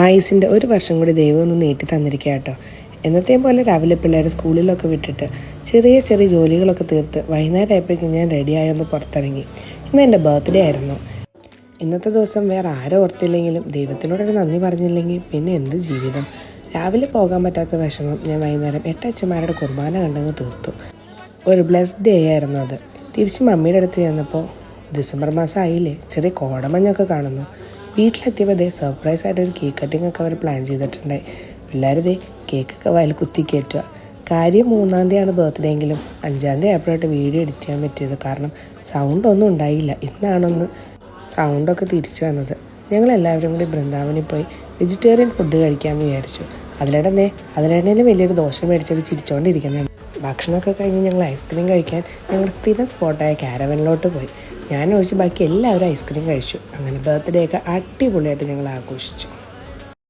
ആയുസിൻ്റെ ഒരു വർഷം കൂടി ദൈവം ഒന്ന് നീട്ടി തന്നിരിക്കുക കേട്ടോ. എന്നത്തെയും പോലെ രാവിലെ പിള്ളേർ സ്കൂളിലൊക്കെ വിട്ടിട്ട് ചെറിയ ചെറിയ ജോലികളൊക്കെ തീർത്ത് വൈകുന്നേരം ആയപ്പോഴേക്കും ഞാൻ റെഡിയായൊന്ന് പുറത്തിറങ്ങി. ഇന്ന് എൻ്റെ ബർത്ത്ഡേ ആയിരുന്നു. ഇന്നത്തെ ദിവസം വേറെ ആരും ഓർത്തില്ലെങ്കിലും ദൈവത്തിനോടൊരു നന്ദി പറഞ്ഞില്ലെങ്കിൽ പിന്നെ എന്ത് ജീവിതം. രാവിലെ പോകാൻ പറ്റാത്ത വിഷമം ഞാൻ വൈകുന്നേരം 8 അച്ഛന്മാരുടെ കുർബാന കണ്ടങ്ങ് തീർത്തു. ഒരു ബ്ലെസ്ഡ് ഡേ ആയിരുന്നു അത്. തിരിച്ച് മമ്മിയുടെ അടുത്ത് ചെന്നപ്പോൾ ഡിസംബർ മാസം ആയില്ലേ, ചെറിയ കോടമഞ്ഞൊക്കെ കാണുന്നു. വീട്ടിലെത്തിയപ്പോൾ സർപ്രൈസായിട്ട് ഒരു കേക്ക് കട്ടിംഗ് ഒക്കെ അവർ പ്ലാൻ ചെയ്തിട്ടുണ്ടായി. പിള്ളേർ കേക്കൊക്കെ വയൽ കുത്തി കയറ്റുക. കാര്യം 3-ാം തീയതിയാണ് ബർത്ത്ഡേ എങ്കിലും 5-ാം തീയതി ആയപ്പോഴായിട്ട് വീഡിയോ എഡിറ്റ് ചെയ്യാൻ പറ്റിയത്. കാരണം സൗണ്ടൊന്നും ഉണ്ടായില്ല. ഇന്നാണൊന്ന് സൗണ്ടൊക്കെ തിരിച്ചു വന്നത്. ഞങ്ങളെല്ലാവരും കൂടി ബൃന്ദാവനിൽ പോയി വെജിറ്റേറിയൻ ഫുഡ് കഴിക്കാമെന്ന് വിചാരിച്ചു. അതിനിടയിൽ വലിയൊരു ദോശ മേടിച്ചൊരു ചിരിച്ചുകൊണ്ടിരിക്കുന്നുണ്ട്. ഭക്ഷണമൊക്കെ കഴിഞ്ഞ് ഞങ്ങൾ ഐസ്ക്രീം കഴിക്കാൻ ഞങ്ങളുടെ സ്ഥിരം സ്പോട്ടായ കാരവനിലോട്ട് പോയി. ഞാൻ ഒഴിച്ച് ബാക്കി എല്ലാവരും ഐസ്ക്രീം കഴിച്ചു. അങ്ങനെ ബർത്ത്ഡേ ഒക്കെ അടിപൊളിയായിട്ട് ഞങ്ങൾ ആഘോഷിച്ചു.